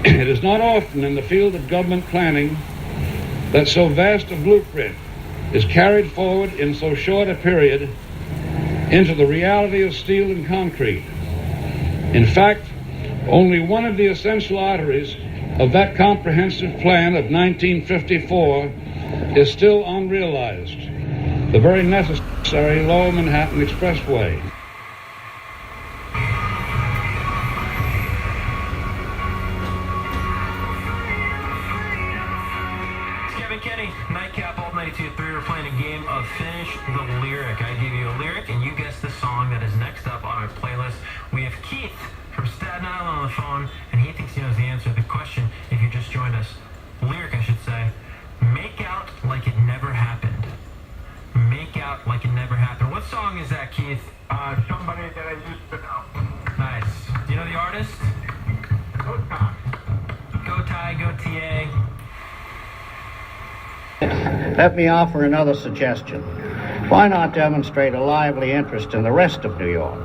It is not often in the field of government planning that so vast a blueprint is carried forward in so short a period into the reality of steel and concrete. In fact, only one of the essential arteries of that comprehensive plan of 1954 is still unrealized, the very necessary Lower Manhattan Expressway. Nightcap, Alt 92.3, we're playing a game of Finish the Lyric. I give you a lyric, and you guess the song that is next up on our playlist. We have Keith from Staten Island on the phone, and he thinks he knows the answer to the question if you just joined us. Lyric, I should say. Make out like it never happened. Make out like it never happened. What song is that, Keith? Somebody that I used to know. Nice. Do you know the artist? Go Ty. Go Ty, go TA. Let me offer another suggestion. Why not demonstrate a lively interest in the rest of New York?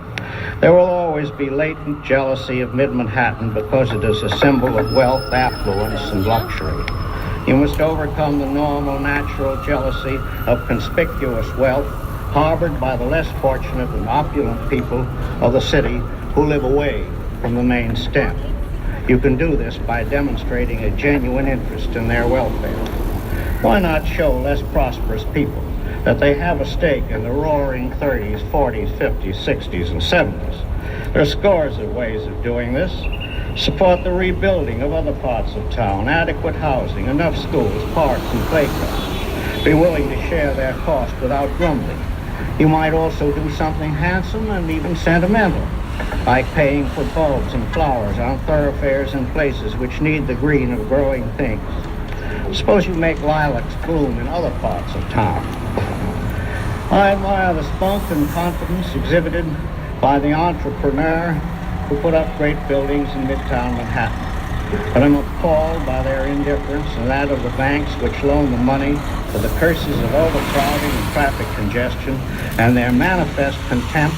There will always be latent jealousy of mid-Manhattan because it is a symbol of wealth, affluence, and luxury. You must overcome the normal, natural jealousy of conspicuous wealth harbored by the less fortunate and opulent people of the city who live away from the main stem. You can do this by demonstrating a genuine interest in their welfare. Why not show less prosperous people that they have a stake in the roaring 30s, 40s, 50s, 60s, and 70s? There are scores of ways of doing this. Support the rebuilding of other parts of town, adequate housing, enough schools, parks, and playgrounds. Be willing to share their cost without grumbling. You might also do something handsome and even sentimental, like paying for bulbs and flowers on thoroughfares and places which need the green of growing things. Suppose you make lilacs bloom in other parts of town. I admire the spunk and confidence exhibited by the entrepreneur who put up great buildings in Midtown Manhattan. But I'm appalled by their indifference and that of the banks which loan the money for the curses of overcrowding and traffic congestion, and their manifest contempt,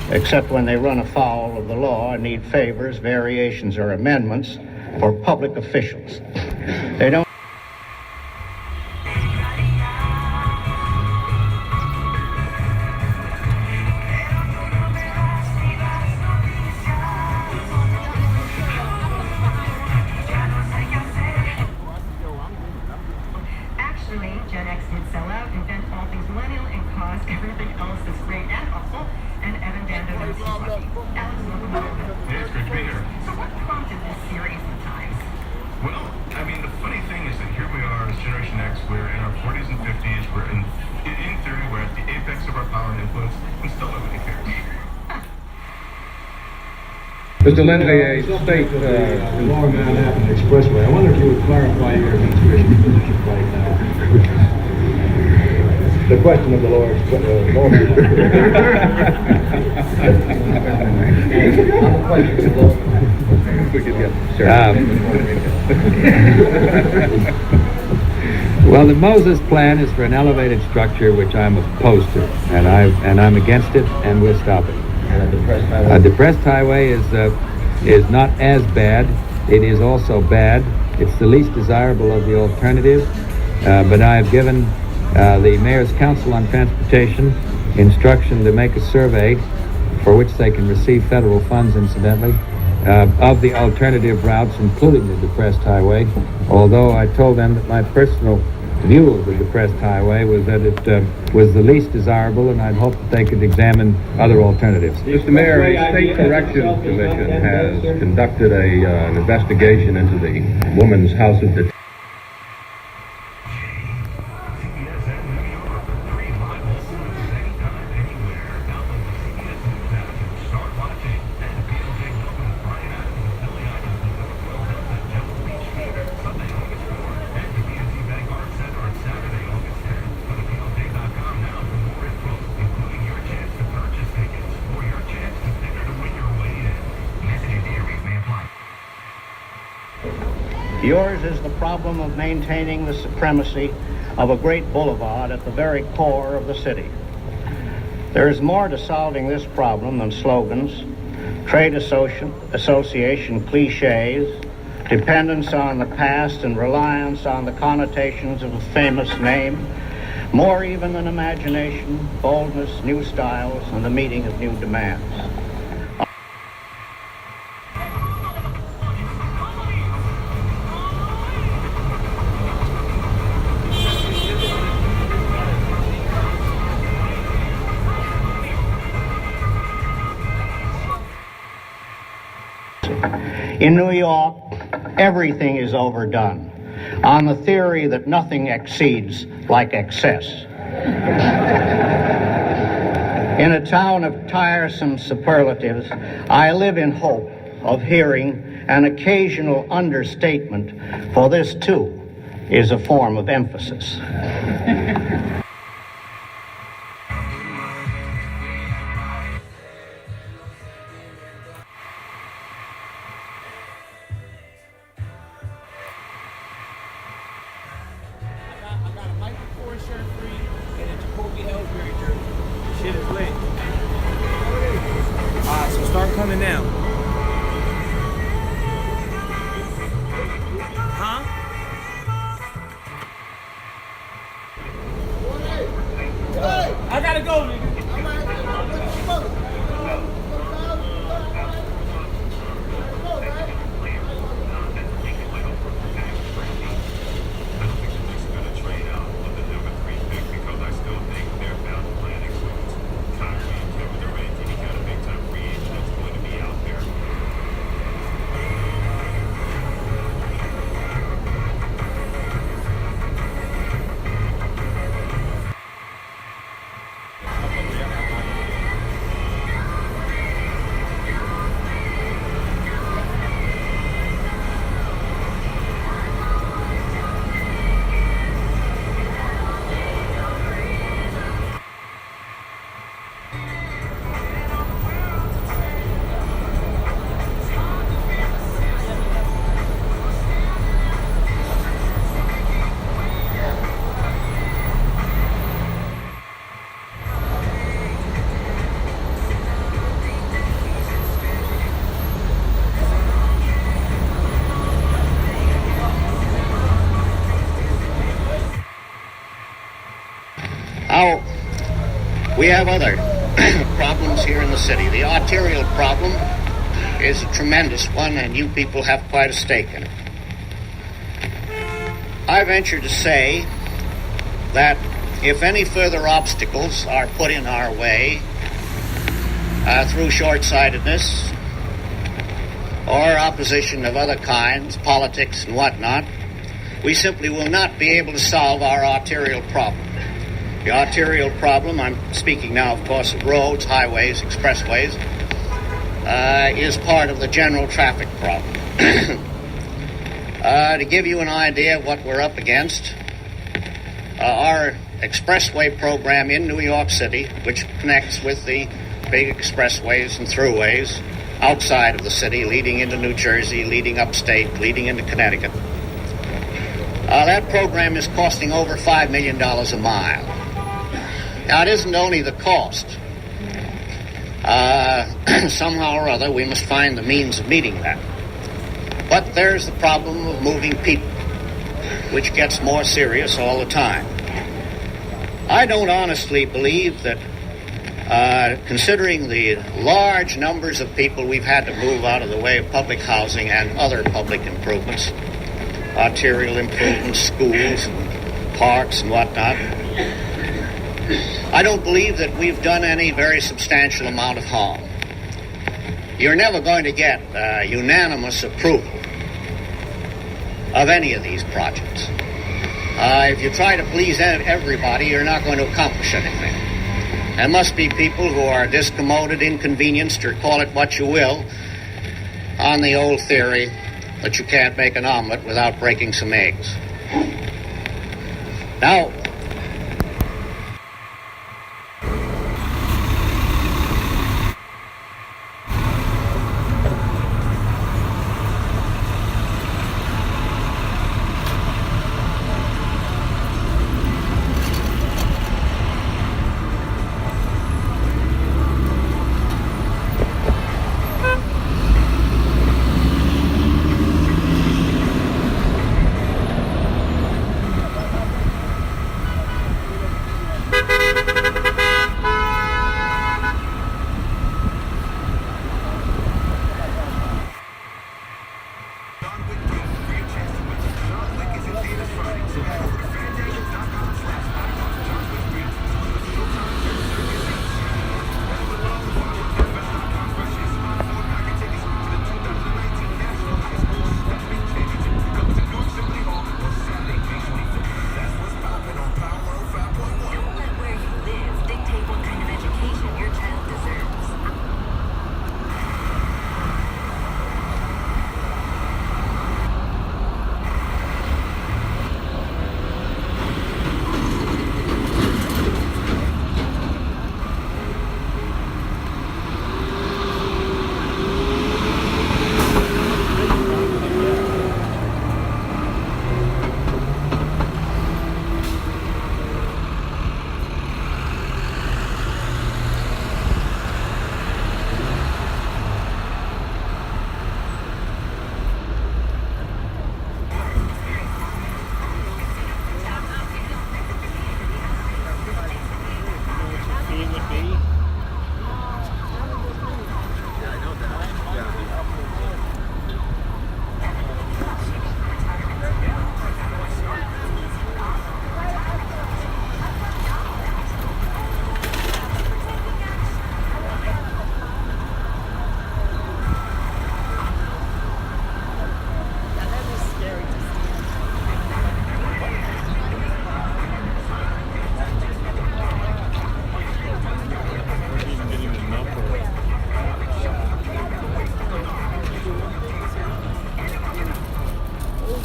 except when they run afoul of the law and need favors, variations, or amendments for public officials. They don't Gen X did sell out, invent all things millennial, and cause everything else that's great and awful. And Evan Dando knows he's lucky. Alex, welcome home. Yeah, it's great to be here. So what prompted this series in the Times? Well, I mean, the funny thing is that here we are as Generation X, we're in our 40s and 50s, we're in theory, we're at the apex of our power and influence, and still nobody cares. Mr. Lindley, a state Lower Manhattan Expressway. I wonder if you would clarify your administration position right now. The question of the lower Well, the Moses plan is for an elevated structure, which I'm opposed to, and I'm against it, and we'll stop it. A depressed highway is not as bad. It is also bad. It's the least desirable of the alternatives. But I have given the Mayor's Council on Transportation instruction to make a survey for which they can receive federal funds, incidentally, of the alternative routes, including the depressed highway. Although I told them that my personal view of the depressed highway was that it was the least desirable, and I'd hope that they could examine other alternatives. Mr. Mayor, a state corrections commission has conducted an investigation into the woman's house of detention. Yours is the problem of maintaining the supremacy of a great boulevard at the very core of the city. There is more to solving this problem than slogans, trade association cliches, dependence on the past and reliance on the connotations of a famous name, more even than imagination, boldness, new styles, and the meeting of new demands. In New York, everything is overdone on the theory that nothing exceeds like excess. In a town of tiresome superlatives, I live in hope of hearing an occasional understatement, for this too is a form of emphasis. Coming now. Huh? I gotta go, nigga. Now, we have other problems here in the city. The arterial problem is a tremendous one, and you people have quite a stake in it. I venture to say that if any further obstacles are put in our way through short-sightedness or opposition of other kinds, politics and whatnot, we simply will not be able to solve our arterial problem. The arterial problem, I'm speaking now, of course, of roads, highways, expressways, is part of the general traffic problem. To give you an idea of what we're up against, our expressway program in New York City, which connects with the big expressways and throughways outside of the city, leading into New Jersey, leading upstate, leading into Connecticut, that program is costing over $5 million a mile. Now, it isn't only the cost. Somehow or other, we must find the means of meeting that. But there's the problem of moving people, which gets more serious all the time. I don't honestly believe that, considering the large numbers of people we've had to move out of the way of public housing and other public improvements, arterial improvements, schools, parks, and whatnot, I don't believe that we've done any very substantial amount of harm. You're never going to get unanimous approval of any of these projects. If you try to please everybody, you're not going to accomplish anything. There must be people who are discommoded, inconvenienced, or call it what you will, on the old theory that you can't make an omelet without breaking some eggs. Now,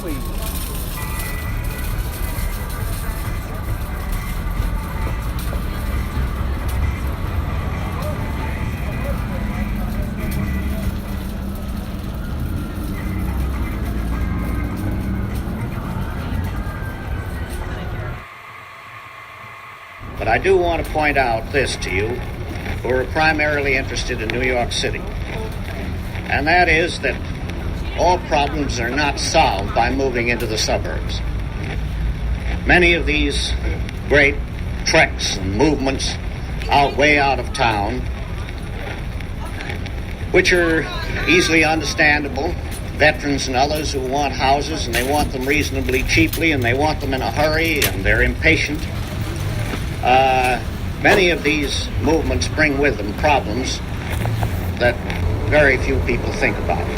please. But I do want to point out this to you who are primarily interested in New York City. And that is that all problems are not solved by moving into the suburbs. Many of these great treks and movements way out of town, which are easily understandable, veterans and others who want houses and they want them reasonably cheaply and they want them in a hurry and they're impatient. Many of these movements bring with them problems that very few people think about.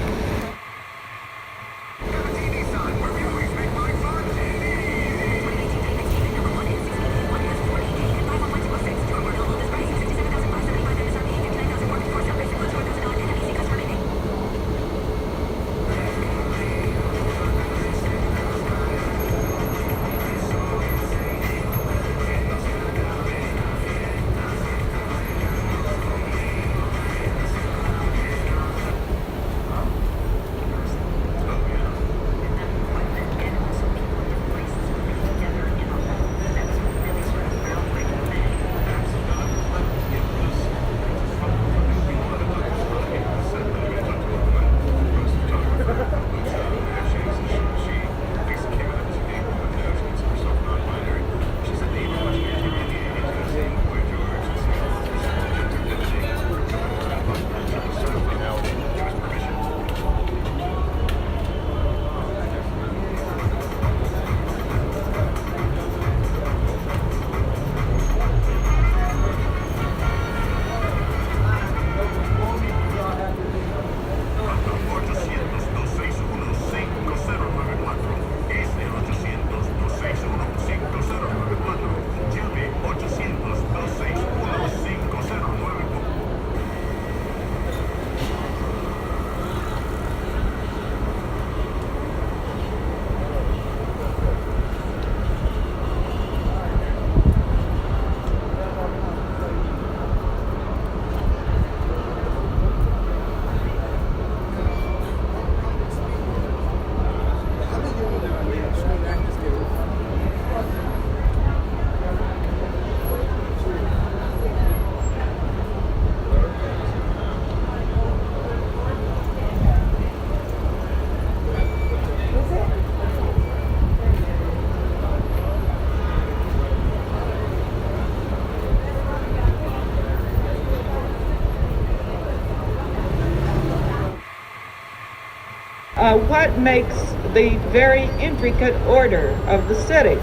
What makes the very intricate order of the city.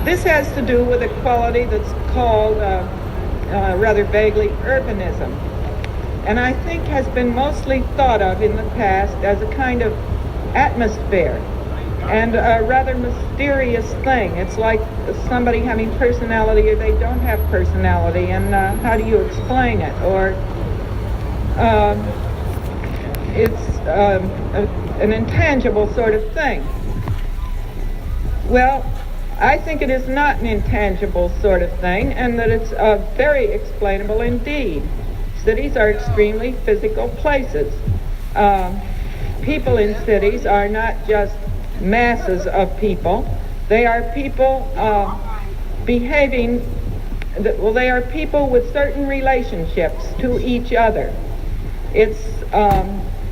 This has to do with a quality that's called, rather vaguely, urbanism, and I think has been mostly thought of in the past as a kind of atmosphere and a rather mysterious thing. It's like somebody having personality or they don't have personality, and how do you explain it? Or it's an intangible sort of thing. Well, I think it is not an intangible sort of thing, and that it's very explainable indeed. Cities are extremely physical places. People in cities are not just masses of people. They are people behaving, well, they are people with certain relationships to each other. It's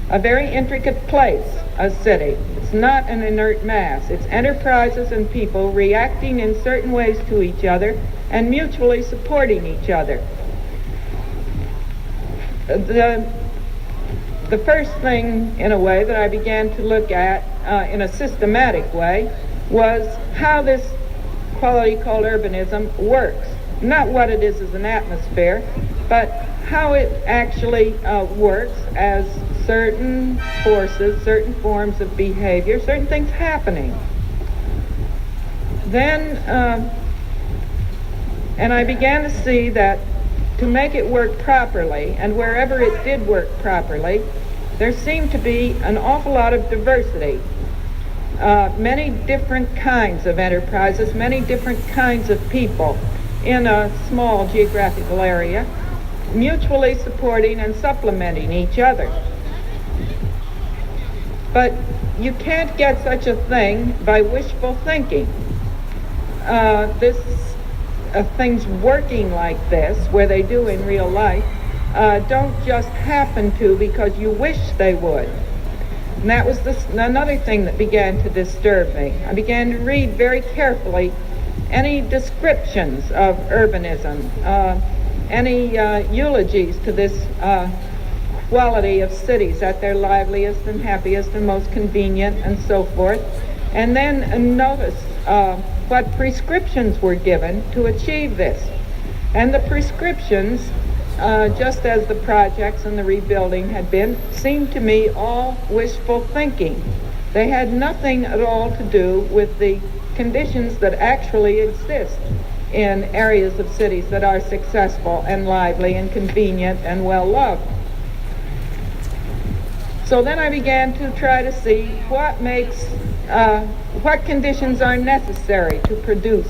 a very intricate place, a city. It's not an inert mass. It's enterprises and people reacting in certain ways to each other and mutually supporting each other. The first thing, in a way, that I began to look at in a systematic way was how this quality called urbanism works. Not what it is as an atmosphere, but how it actually works as certain forces, certain forms of behavior, certain things happening. Then, and I began to see that to make it work properly, and wherever it did work properly, there seemed to be an awful lot of diversity. Many different kinds of enterprises, many different kinds of people in a small geographical area, mutually supporting and supplementing each other. But you can't get such a thing by wishful thinking. Things working like this, where they do in real life, don't just happen to because you wish they would. And that was another thing that began to disturb me. I began to read very carefully any descriptions of urbanism, any eulogies to this quality of cities at their liveliest and happiest and most convenient and so forth, and then notice what prescriptions were given to achieve this. And the prescriptions, just as the projects and the rebuilding had been, seemed to me all wishful thinking. They had nothing at all to do with the conditions that actually exist in areas of cities that are successful and lively and convenient and well loved. So then I began to try to see what conditions are necessary to produce